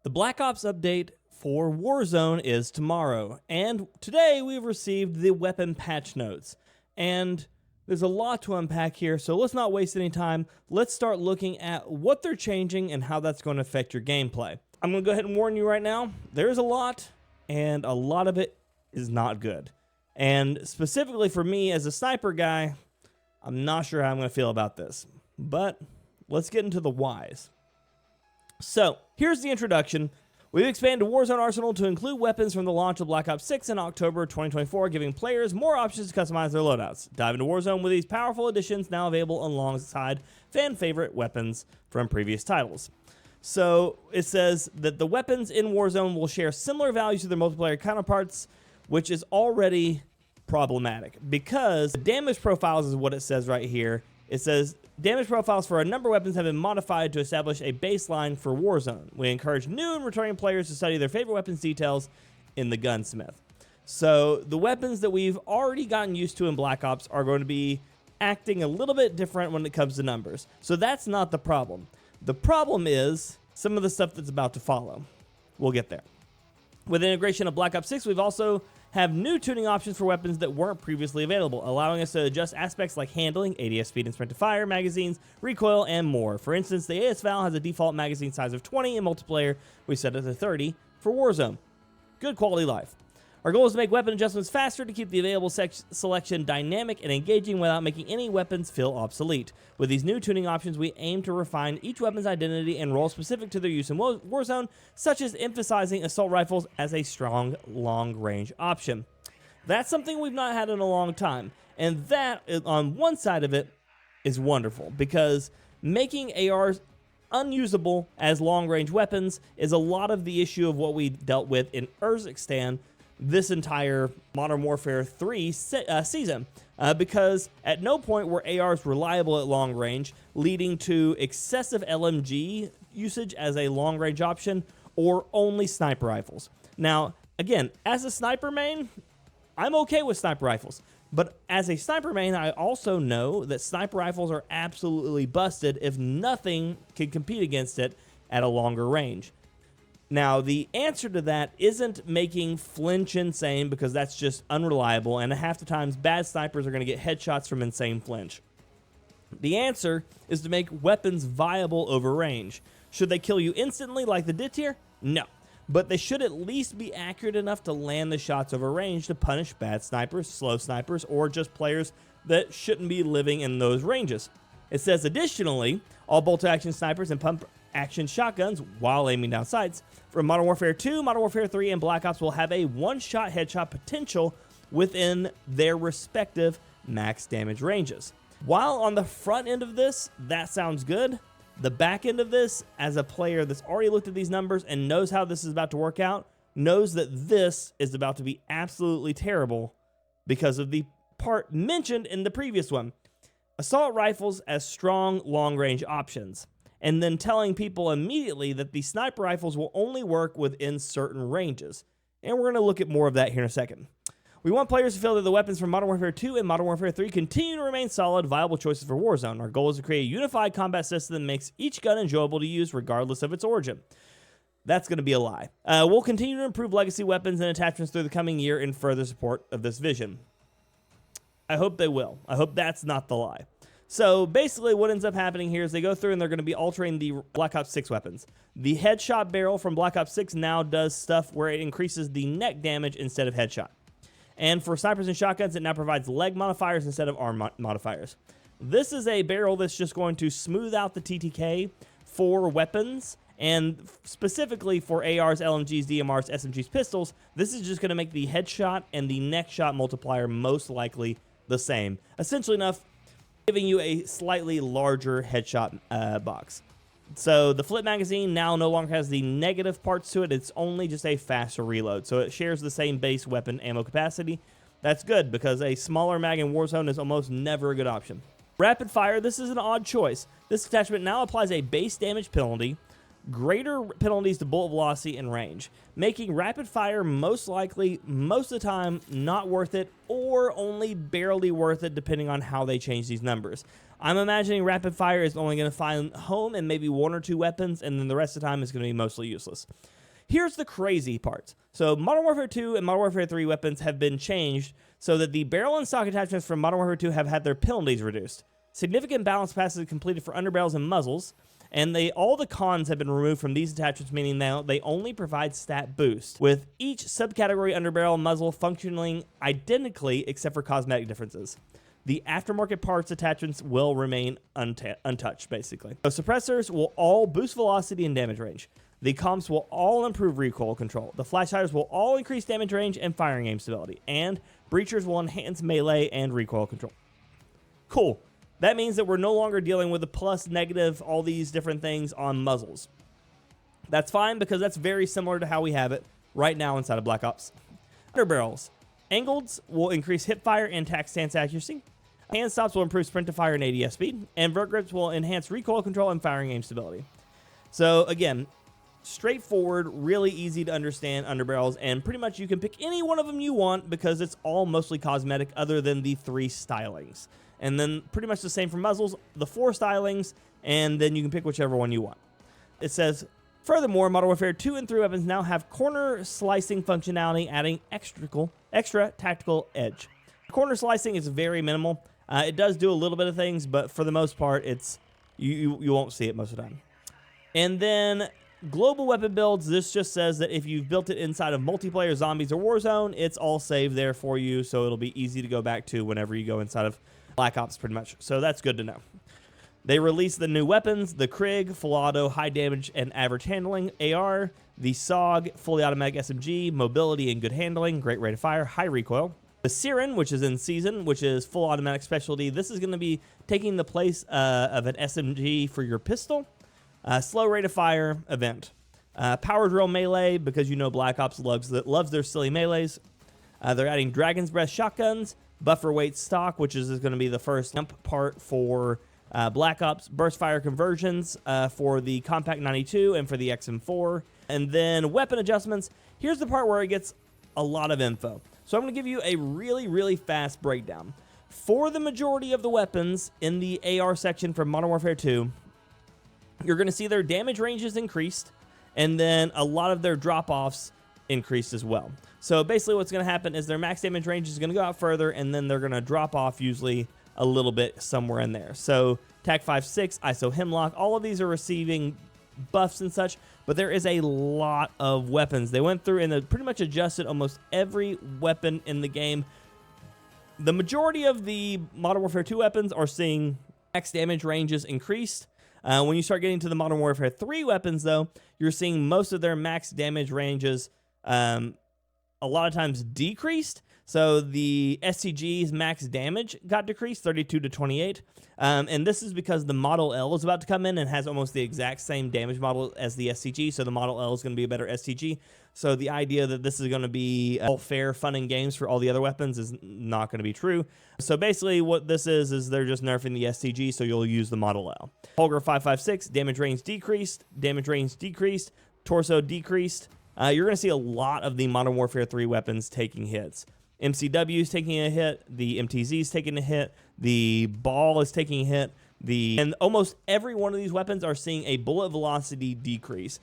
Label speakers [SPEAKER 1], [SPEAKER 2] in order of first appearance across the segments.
[SPEAKER 1] The Black Ops update for Warzone is tomorrow, and today we've received the weapon patch notes. And there's a lot to unpack here, so let's not waste any time. Let's start looking at what they're changing and how that's going to affect your gameplay. I'm going to go ahead and warn you right now, there's a lot, and a lot of it is not good. And specifically for me as a sniper guy, I'm not sure how I'm going to feel about this. But let's get into the whys. So, here's the introduction. We've expanded Warzone Arsenal to include weapons from the launch of Black Ops 6 in October 2024, giving players more options to customize their loadouts. Dive into Warzone with these powerful additions now available alongside fan-favorite weapons from previous titles. So, it says that the weapons in Warzone will share similar values to their multiplayer counterparts, which is already problematic, because the damage profiles is what it says right here. It says, damage profiles for a number of weapons have been modified to establish a baseline for Warzone. We encourage new and returning players to study their favorite weapons details in the gunsmith. So the weapons that we've already gotten used to in Black Ops are going to be acting a little bit different when it comes to numbers. So that's not the problem. The problem is some of the stuff that's about to follow. We'll get there. With the integration of Black Ops 6, we've also have new tuning options for weapons that weren't previously available, allowing us to adjust aspects like handling, ADS speed and sprint to fire, magazines, recoil, and more. For instance, the AS-Val has a default magazine size of 20 in multiplayer. We set it to 30 for Warzone. Good quality life. Our goal is to make weapon adjustments faster to keep the available selection dynamic and engaging without making any weapons feel obsolete. With these new tuning options, we aim to refine each weapon's identity and role specific to their use in Warzone, such as emphasizing assault rifles as a strong long-range option. That's something we've not had in a long time, and that, on one side of it, is wonderful, because making ARs unusable as long-range weapons is a lot of the issue of what we dealt with in Urzikstan this entire Modern Warfare 3 season, because at no point were ARs reliable at long range, leading to excessive LMG usage as a long range option, or only sniper rifles. Now, again, as a sniper main, I'm okay with sniper rifles, but as a sniper main, I also know that sniper rifles are absolutely busted if nothing can compete against it at a longer range. Now, the answer to that isn't making flinch insane, because that's just unreliable, and half the times bad snipers are going to get headshots from insane flinch. The answer is to make weapons viable over range. Should they kill you instantly like the did here? No. But they should at least be accurate enough to land the shots over range to punish bad snipers, slow snipers, or just players that shouldn't be living in those ranges. It says, additionally, all bolt-action snipers and pump-action shotguns, while aiming down sights, from Modern Warfare 2, Modern Warfare 3, and Black Ops will have a one-shot headshot potential within their respective max damage ranges. While on the front end of this, that sounds good, the back end of this, as a player that's already looked at these numbers and knows how this is about to work out, knows that this is about to be absolutely terrible because of the part mentioned in the previous one. Assault rifles as strong long-range options, and then telling people immediately that the sniper rifles will only work within certain ranges. And we're going to look at more of that here in a second. We want players to feel that the weapons from Modern Warfare 2 and Modern Warfare 3 continue to remain solid, viable choices for Warzone. Our goal is to create a unified combat system that makes each gun enjoyable to use regardless of its origin. That's going to be a lie. We'll continue to improve legacy weapons and attachments through the coming year in further support of this vision. I hope they will. I hope that's not the lie. So basically what ends up happening here is they go through and they're going to be altering the Black Ops 6 weapons. The headshot barrel from Black Ops 6 now does stuff where it increases the neck damage instead of headshot. And for snipers and shotguns, it now provides leg modifiers instead of arm modifiers. This is a barrel that's just going to smooth out the TTK for weapons, and specifically for ARs, LMGs, DMRs, SMGs, pistols. This is just going to make the headshot and the neck shot multiplier most likely the same. Essentially enough, giving you a slightly larger headshot box. So the flip magazine now no longer has the negative parts to it. It's only just a faster reload. So it shares the same base weapon ammo capacity. That's good, because a smaller mag in Warzone is almost never a good option. Rapid fire, this is an odd choice. This attachment now applies a base damage penalty greater penalties to bullet velocity and range, making rapid fire most likely, most of the time, not worth it, or only barely worth it depending on how they change these numbers. I'm imagining rapid fire is only going to find home in maybe 1 or 2 weapons, and then the rest of the time is going to be mostly useless. Here's the crazy part. So Modern Warfare 2 and Modern Warfare 3 weapons have been changed so that the barrel and stock attachments from Modern Warfare 2 have had their penalties reduced. Significant balance passes completed for underbarrels and muzzles, and all the cons have been removed from these attachments, meaning now they only provide stat boost, with each subcategory underbarrel and muzzle functioning identically except for cosmetic differences. The aftermarket parts attachments will remain untouched, basically. So suppressors will all boost velocity and damage range. The comps will all improve recoil control. The flash hiders will all increase damage range and firing aim stability. And breachers will enhance melee and recoil control. Cool. That means that we're no longer dealing with the plus, negative, all these different things on muzzles. That's fine because that's very similar to how we have it right now inside of Black Ops. Underbarrels. Angleds will increase hip fire and tack stance accuracy. Hand stops will improve sprint to fire and ADS speed. And vert grips will enhance recoil control and firing aim stability. So again, straightforward, really easy to understand underbarrels, and pretty much you can pick any one of them you want because it's all mostly cosmetic other than the 3 stylings. And then pretty much the same for muzzles, the 4 stylings, and then you can pick whichever one you want. It says, furthermore, Modern Warfare 2 and 3 weapons now have corner slicing functionality, adding extra tactical edge. Corner slicing is very minimal. It does do a little bit of things, but for the most part, you won't see it most of the time. And then global weapon builds, this just says that if you've built it inside of multiplayer, zombies, or Warzone, it's all saved there for you, so it'll be easy to go back to whenever you go inside of Black Ops, pretty much. So that's good to know. They released the new weapons, the Krig, full auto, high damage, and average handling, AR, the SOG, fully automatic SMG, mobility and good handling, great rate of fire, high recoil. The Siren, which is in season, which is full automatic specialty. This is going to be taking the place of an SMG for your pistol. Slow rate of fire event. Power drill melee, because you know Black Ops loves their silly melees. They're adding Dragon's Breath shotguns. Buffer weight stock, which is going to be the first jump part for Black Ops. Burst fire conversions for the Compact 92 and for the XM4. And then weapon adjustments. Here's the part where it gets a lot of info. So I'm going to give you a really, really fast breakdown. For the majority of the weapons in the AR section from Modern Warfare 2, you're going to see their damage ranges increased, and then a lot of their drop-offs increased as well. So basically what's going to happen is their max damage range is going to go out further, and then they're going to drop off usually a little bit somewhere in there. So TAC 5.6, ISO Hemlock, all of these are receiving buffs and such, but there is a lot of weapons. They went through and they pretty much adjusted almost every weapon in the game. The majority of the Modern Warfare 2 weapons are seeing max damage ranges increased. When you start getting to the Modern Warfare 3 weapons, though, you're seeing most of their max damage ranges a lot of times decreased. So the SCG's max damage got decreased 32 to 28. And this is because the Model L is about to come in and has almost the exact same damage model as the SCG. So the Model L is going to be a better SCG. So the idea that this is going to be all fair, fun, and games for all the other weapons is not going to be true. So basically what this is they're just nerfing the SCG, so you'll use the Model L. Holger 5.56, damage range decreased, torso decreased. You're going to see a lot of the Modern Warfare 3 weapons taking hits. MCW is taking a hit, the MTZ is taking a hit, the ball is taking a hit, and almost every one of these weapons are seeing a bullet velocity decrease.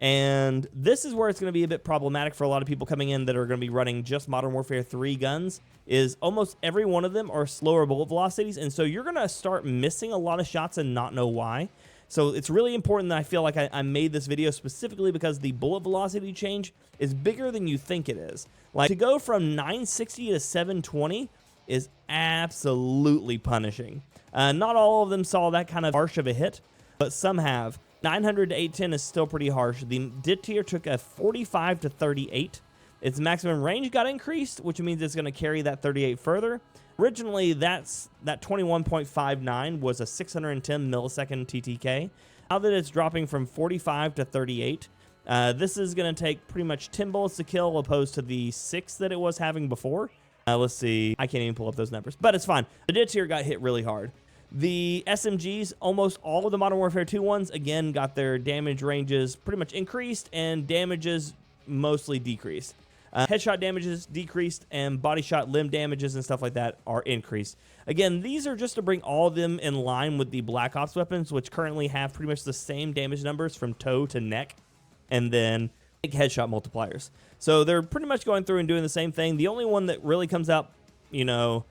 [SPEAKER 1] And this is where it's going to be a bit problematic for a lot of people coming in that are going to be running just Modern Warfare 3 guns, is almost every one of them are slower bullet velocities, and so you're going to start missing a lot of shots and not know why. So it's really important that I feel like I made this video specifically because the bullet velocity change is bigger than you think it is. Like, to go from 960 to 720 is absolutely punishing. Not all of them saw that kind of harsh of a hit, but some have. 900 to 810 is still pretty harsh. The DIT tier took a 45 to 38. Its maximum range got increased, which means it's going to carry that 38 further. Originally, that 21.59 was a 610 millisecond TTK. Now that it's dropping from 45 to 38, this is going to take pretty much 10 bullets to kill opposed to the 6 that it was having before. Let's see. I can't even pull up those numbers, but it's fine. The DIT tier got hit really hard. The SMGs, almost all of the Modern Warfare 2 ones, again, got their damage ranges pretty much increased and damages mostly decreased. Headshot damages decreased and body shot limb damages and stuff like that are increased. Again, these are just to bring all of them in line with the Black Ops weapons, which currently have pretty much the same damage numbers from toe to neck, and then big headshot multipliers. So they're pretty much going through and doing the same thing. The only one that really comes out, you know,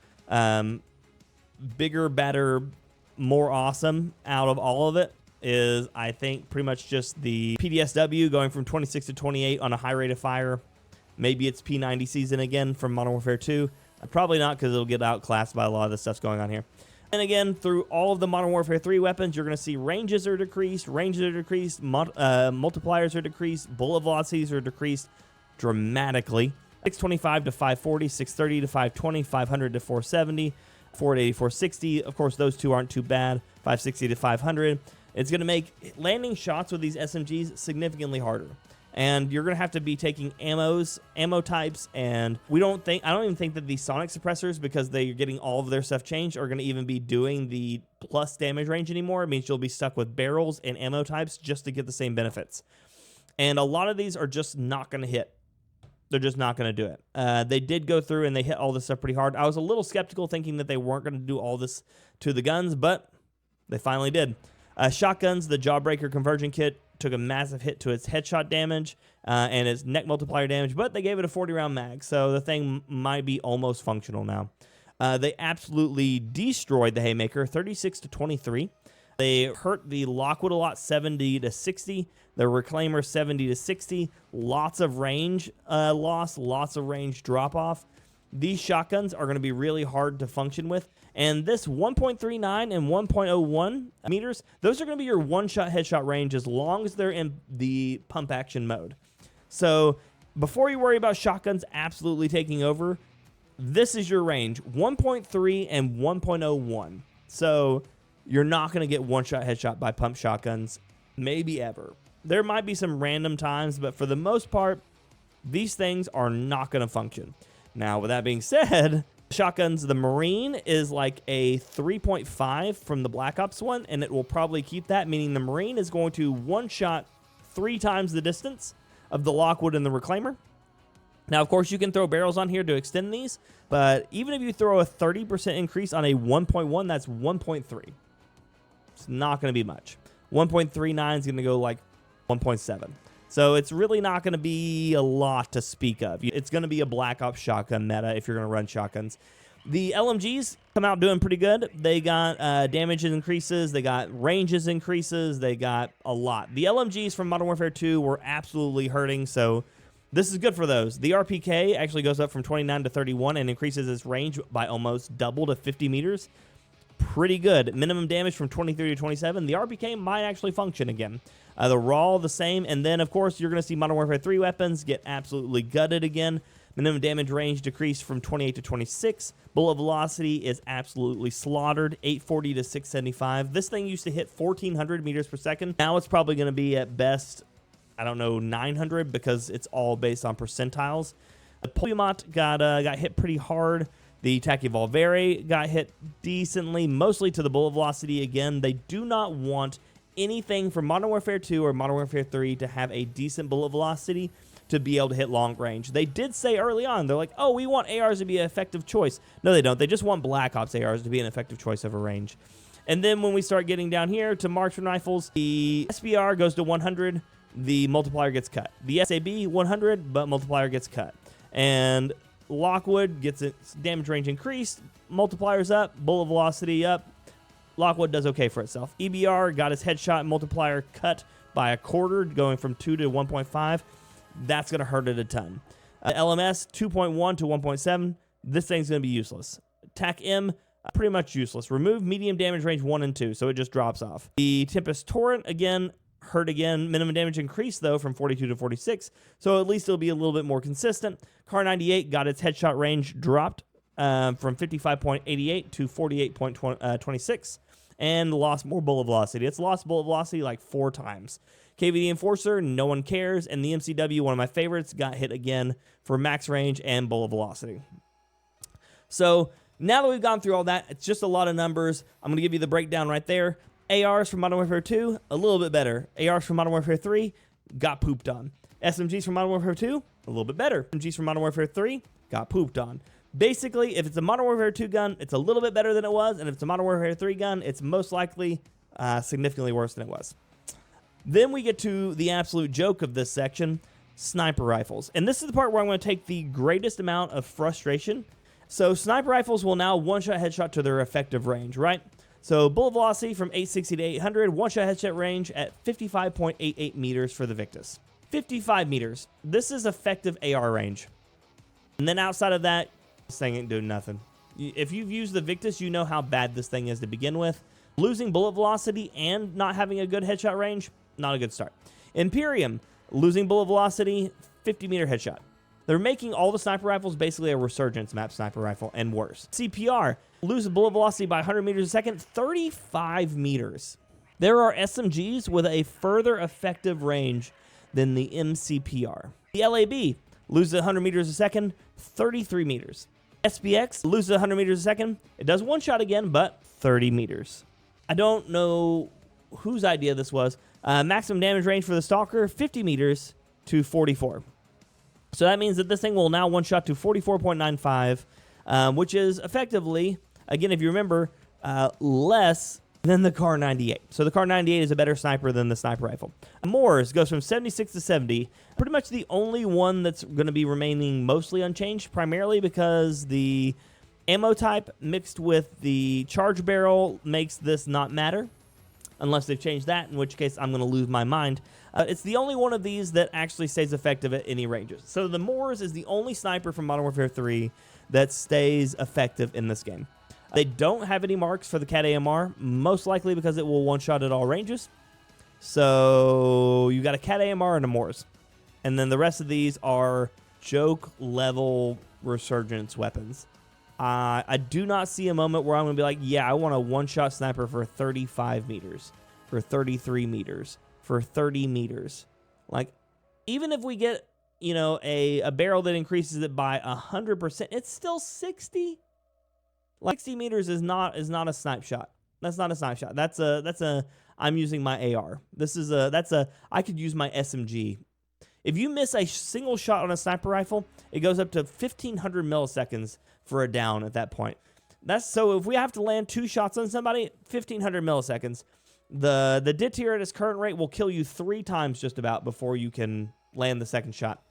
[SPEAKER 1] bigger, better, more awesome out of all of it is, I think, pretty much just the PDSW going from 26 to 28 on a high rate of fire. Maybe it's P90 season again from Modern Warfare 2. Probably not, because it'll get outclassed by a lot of the stuff's going on here. And again, through all of the Modern Warfare 3 weapons, you're going to see ranges are decreased, multipliers are decreased, bullet velocities are decreased dramatically. 625 to 540, 630 to 520, 500 to 470, 480, 460. Of course, those two aren't too bad. 560 to 500. It's going to make landing shots with these SMGs significantly harder. And you're going to have to be taking ammo types, and I don't even think that the sonic suppressors, because they're getting all of their stuff changed, are going to even be doing the plus damage range anymore. It means you'll be stuck with barrels and ammo types just to get the same benefits. And a lot of these are just not going to hit. They're just not going to do it. They did go through and they hit all this stuff pretty hard. I was a little skeptical, thinking that they weren't going to do all this to the guns, but they finally did. Shotguns, the Jawbreaker conversion kit took a massive hit to its headshot damage and its neck multiplier damage, but they gave it a 40-round mag, so the thing might be almost functional now. They absolutely destroyed the Haymaker, 36 to 23. They hurt the Lockwood a lot, 70 to 60. The Reclaimer, 70 to 60. Lots of range loss, lots of range drop-off. These shotguns are going to be really hard to function with. And this 1.39 and 1.01 meters, those are going to be your one-shot headshot range as long as they're in the pump action mode. So before you worry about shotguns absolutely taking over, this is your range, 1.3 and 1.01. So you're not going to get one-shot headshot by pump shotguns, maybe ever. There might be some random times, but for the most part, these things are not going to function. Now, with that being said, shotguns, the Marine is like a 3.5 from the Black Ops one, and it will probably keep that, meaning the Marine is going to one-shot 3 times the distance of the Lockwood and the Reclaimer. Now, of course, you can throw barrels on here to extend these, but even if you throw a 30% increase on a 1.1, that's 1.3. It's not going to be much. 1.39 is going to go like 1.7. So it's really not going to be a lot to speak of. It's going to be a Black Ops shotgun meta if you're going to run shotguns. The LMGs come out doing pretty good. They got damage increases. They got ranges increases. They got a lot. The LMGs from Modern Warfare 2 were absolutely hurting, so this is good for those. The RPK actually goes up from 29 to 31 and increases its range by almost double to 50 meters. Pretty good. Minimum damage from 23 to 27. The RPK might actually function again. The raw, the same. And then, of course, you're going to see Modern Warfare 3 weapons get absolutely gutted again. Minimum damage range decreased from 28 to 26. Bullet velocity is absolutely slaughtered, 840 to 675. This thing used to hit 1,400 meters per second. Now it's probably going to be at best, I don't know, 900, because it's all based on percentiles. The Polyamot got hit pretty hard. The Taki Volvere got hit decently, mostly to the bullet velocity. Again, they do not want anything from Modern Warfare 2 or Modern Warfare 3 to have a decent bullet velocity to be able to hit long range. They did say early on, they're like, oh, we want ARs to be an effective choice. No, they don't. They just want Black Ops ARs to be an effective choice of a range. And then when we start getting down here to marksman rifles, the SBR goes to 100, the multiplier gets cut. The SAB, 100, but multiplier gets cut. And Lockwood gets its damage range increased, multipliers up, bullet velocity up. Lockwood does okay for itself. EBR got its headshot multiplier cut by a quarter, going from 2 to 1.5. That's going to hurt it a ton. LMS, 2.1 to 1.7. This thing's going to be useless. TAC M, pretty much useless. Remove medium damage range 1 and 2, so it just drops off. The Tempest Torrent, again, hurt again. Minimum damage increased, though, from 42 to 46, so at least it'll be a little bit more consistent. Car 98 got its headshot range dropped from 55.88 to 48.26, and lost more bullet velocity. It's lost bullet velocity like 4 times. KVD Enforcer, no one cares, and the MCW, one of my favorites, got hit again for max range and bullet velocity. So Now that we've gone through all that, it's just a lot of numbers. I'm going to give you the breakdown right there. ARs from Modern Warfare 2, a little bit better. ARs from Modern Warfare 3, got pooped on. SMGs from Modern Warfare 2, a little bit better. SMGs from Modern Warfare 3, got pooped on. Basically, if it's a Modern Warfare 2 gun, it's a little bit better than it was, and if it's a Modern Warfare 3 gun, it's most likely significantly worse than it was. Then we get to the absolute joke of this section, sniper rifles. And this is the part where I'm going to take the greatest amount of frustration. So sniper rifles will now one-shot headshot to their effective range, right? So bullet velocity from 860 to 800, one-shot headshot range at 55.88 meters for the Victus. 55 meters. This is effective AR range. And then outside of that, this thing ain't doing nothing. If you've used the Victus, you know how bad this thing is to begin with. Losing bullet velocity and not having a good headshot range, not a good start. Imperium, losing bullet velocity, 50-meter headshot. They're making all the sniper rifles basically a resurgence map sniper rifle and worse. CPR, lose bullet velocity by 100 meters a second, 35 meters. There are SMGs with a further effective range than the MCPR. The LAB loses 100 meters a second, 33 meters. SPX loses 100 meters a second. It does one shot again, but 30 meters. I don't know whose idea this was. Maximum damage range for the Stalker, 50 meters to 44. So that means that this thing will now one-shot to 44.95, which is effectively, again, if you remember, less than the Kar 98. So the Kar 98 is a better sniper than the sniper rifle. Moors goes from 76 to 70. Pretty much the only one that's going to be remaining mostly unchanged, primarily because the ammo type mixed with the charge barrel makes this not matter. Unless they've changed that, in which case I'm going to lose my mind. It's the only one of these that actually stays effective at any ranges. So the Moors is the only sniper from Modern Warfare 3 that stays effective in this game. They don't have any marks for the Cat AMR, most likely because it will one-shot at all ranges. So you got a Cat AMR and a Moors. And then the rest of these are joke-level resurgence weapons. I do not see a moment where I'm going to be like, yeah, I want a one-shot sniper for 35 meters, for 33 meters, for 30 meters. Like, even if we get, you know, a barrel that increases it by 100%, it's still 60. Like 60 meters is not a snipe shot. That's not a snipe shot. That's a I'm using my AR. I could use my SMG. If you miss a single shot on a sniper rifle, it goes up to 1,500 milliseconds for a down at that point. So if we have to land 2 shots on somebody, 1,500 milliseconds. The Dittier at its current rate will kill you 3 times just about before you can land the second shot.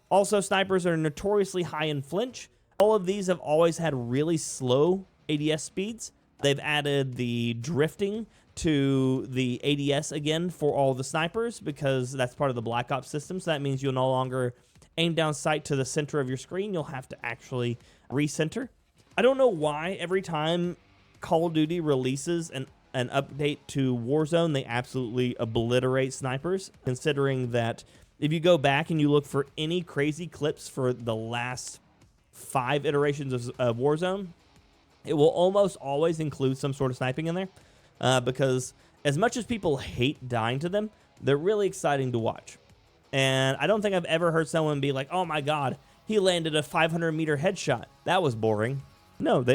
[SPEAKER 1] Also, snipers are notoriously high in flinch. All of these have always had really slow ADS speeds. They've added the drifting to the ADS again for all the snipers because that's part of the Black Ops system. So that means you'll no longer aim down sight to the center of your screen. You'll have to actually recenter. I don't know why every time Call of Duty releases an update to Warzone, they absolutely obliterate snipers, considering that if you go back and you look for any crazy clips for the last 5 iterations of Warzone, it will almost always include some sort of sniping in there. Because as much as people hate dying to them, they're really exciting to watch. And I don't think I've ever heard someone be like, oh my god, he landed a 500-meter headshot. That was boring. No,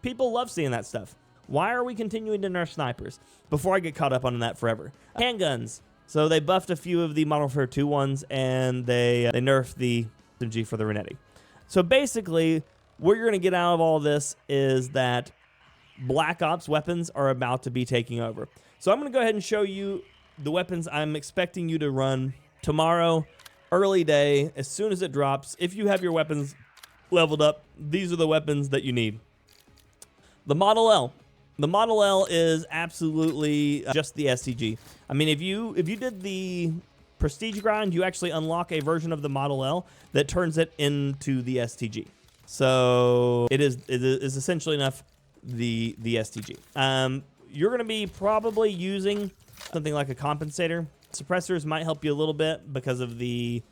[SPEAKER 1] people love seeing that stuff. Why are we continuing to nerf snipers? Before I get caught up on that forever. Handguns. So they buffed a few of the Modern Warfare 2 ones, and they nerfed the SMG for the Renetti. So basically, what you're going to get out of all this is that Black Ops weapons are about to be taking over. So I'm going to go ahead and show you the weapons I'm expecting you to run tomorrow, early day, as soon as it drops. If you have your weapons leveled up, these are the weapons that you need. The Model L. The Model L is absolutely just the STG. I mean, if you did the Prestige grind, you actually unlock a version of the Model L that turns it into the STG. So it is essentially enough the STG. You're going to be probably using something like a compensator. Suppressors might help you a little bit because of the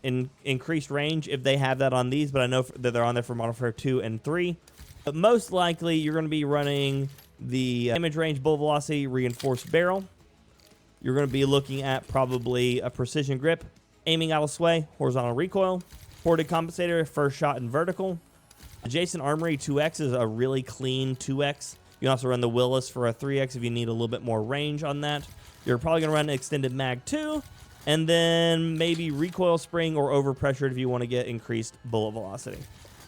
[SPEAKER 1] increased range if they have that on these, but I know that they're on there for Modern Warfare 2 and 3. But most likely, you're going to be running the damage range, bullet velocity, reinforced barrel. You're going to be looking at probably a precision grip, aiming out of sway, horizontal recoil, ported compensator, first shot and vertical, Adjacent Armory 2X is a really clean 2X. You can also run the Willis for a 3X if you need a little bit more range on that. You're probably going to run Extended Mag 2, and then maybe Recoil Spring or Overpressured if you want to get increased bullet velocity.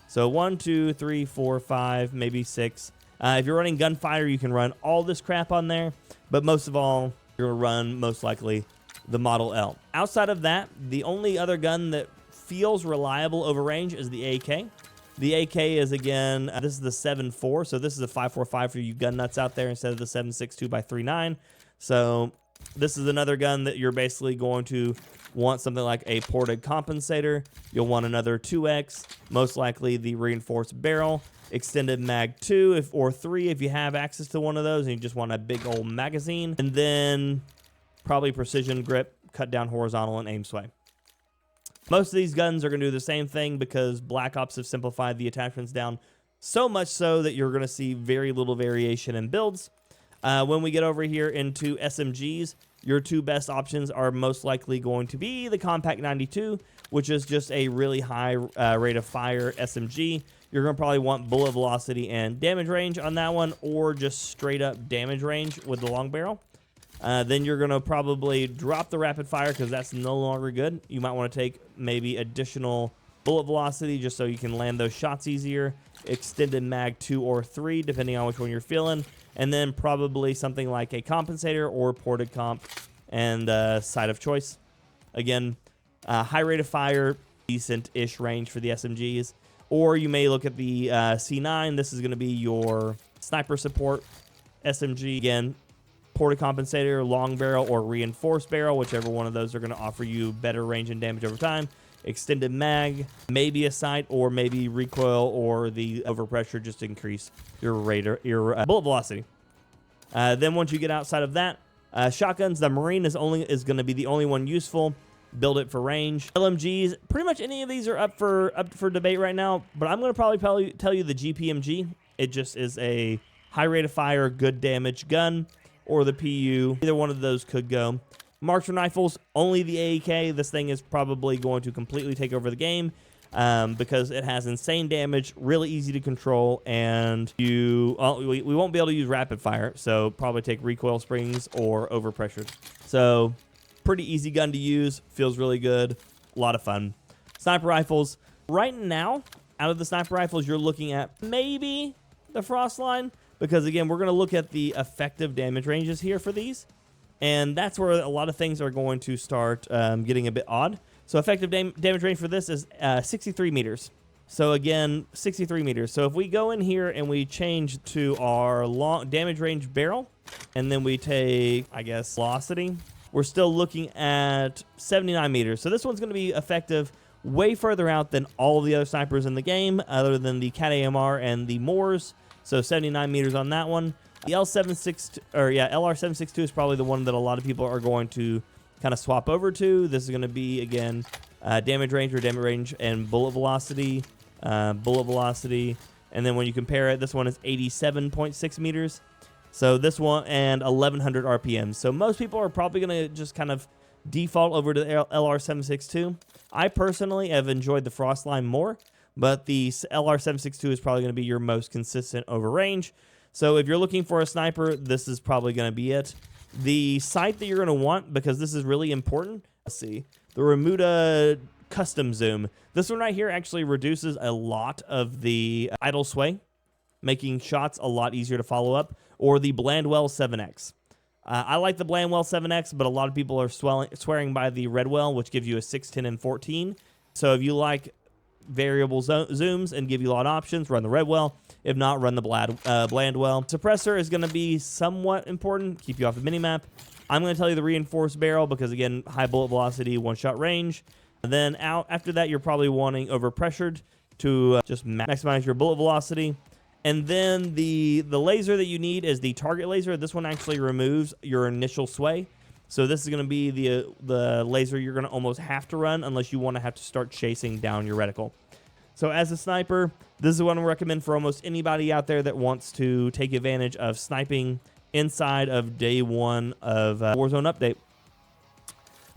[SPEAKER 1] So 1, 2, 3, 4, 5, maybe 6. If you're running Gunfighter, you can run all this crap on there, but most of all, you're going to run, most likely, the Model L. Outside of that, the only other gun that feels reliable over range is the AK. The AK is, again, this is the 7.4, so this is a 5.45 for you gun nuts out there instead of the 7.62 by 3.9. So this is another gun that you're basically going to want something like a ported compensator. You'll want another 2X, most likely the reinforced barrel, extended mag 2 or 3 if you have access to one of those and you just want a big old magazine, and then probably precision grip, cut down horizontal, and aim sway. Most of these guns are going to do the same thing because Black Ops have simplified the attachments down so much so that you're going to see very little variation in builds. When we get over here into SMGs, your two best options are most likely going to be the Compact 92, which is just a really high rate of fire SMG. You're going to probably want bullet velocity and damage range on that one, or just straight up damage range with the long barrel. Then you're going to probably drop the rapid fire because that's no longer good. You might want to take maybe additional bullet velocity just so you can land those shots easier. Extended mag 2 or 3, depending on which one you're feeling. And then probably something like a compensator or ported comp and side of choice. Again, high rate of fire, decent-ish range for the SMGs. Or you may look at the C9. This is going to be your sniper support SMG. Again, ported compensator, long barrel, or reinforced barrel, whichever one of those are going to offer you better range and damage over time. Extended mag, maybe a sight, or maybe recoil or the overpressure just to increase your rate or your bullet velocity. Then once you get outside of that, shotguns, the Marine is going to be the only one useful. Build it for range. LMGs, pretty much any of these are up for debate right now, but I'm going to probably tell you the GPMG. It just is a high rate of fire, good damage gun, or the PU. Either one of those could go. Marksman rifles, only the AEK. This thing is probably going to completely take over the game because it has insane damage, really easy to control, and we won't be able to use rapid fire, so probably take recoil springs or overpressured. So pretty easy gun to use, feels really good, a lot of fun. Sniper rifles, right now, out of the sniper rifles, you're looking at maybe the Frostline, because again, we're going to look at the effective damage ranges here for these. And that's where a lot of things are going to start getting a bit odd. So effective damage range for this is 63 meters. So again, 63 meters. So if we go in here and we change to our long damage range barrel, and then we take, I guess, velocity, we're still looking at 79 meters. So this one's going to be effective way further out than all the other snipers in the game, other than the Cat AMR and the Moors. So 79 meters on that one. The LR762 is probably the one that a lot of people are going to kind of swap over to. This is going to be, again, damage range and bullet velocity. And then when you compare it, this one is 87.6 meters. So this one, and 1100 RPMs. So most people are probably going to just kind of default over to the LR762. I personally have enjoyed the Frostline more, but the LR762 is probably going to be your most consistent over range. So if you're looking for a sniper, this is probably going to be it. The sight that you're going to want, because this is really important, let's see, the Remuda Custom Zoom. This one right here actually reduces a lot of the idle sway, making shots a lot easier to follow up, or the Blandwell 7X. I like the Blandwell 7X, but a lot of people are swearing by the Redwell, which gives you a 6, 10, and 14. So if you like variable zooms and give you a lot of options, run the Redwell. If not, run the Blandwell. Suppressor is going to be somewhat important, keep you off the minimap. I'm going to tell you the reinforced barrel because, again, high bullet velocity, one-shot range. And then after that, you're probably wanting overpressured to just maximize your bullet velocity. And then the laser that you need is the target laser. This one actually removes your initial sway. So this is going to be the laser you're going to almost have to run unless you want to have to start chasing down your reticle. So as a sniper, this is what I recommend for almost anybody out there that wants to take advantage of sniping inside of day one of Warzone update.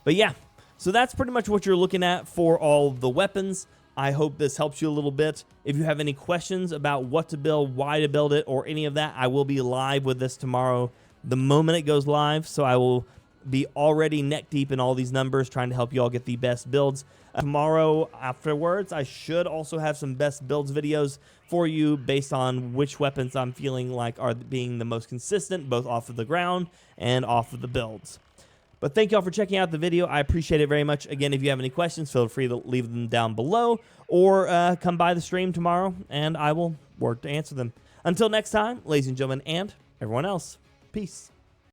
[SPEAKER 1] But yeah, so that's pretty much what you're looking at for all the weapons. I hope this helps you a little bit. If you have any questions about what to build, why to build it, or any of that, I will be live with this tomorrow the moment it goes live. So I will be already neck deep in all these numbers, trying to help you all get the best builds. Tomorrow afterwards, I should also have some best builds videos for you based on which weapons I'm feeling like are being the most consistent, both off of the ground and off of the builds. But thank y'all for checking out the video. I appreciate it very much. Again, if you have any questions, feel free to leave them down below or come by the stream tomorrow, and I will work to answer them. Until next time, ladies and gentlemen, and everyone else, peace.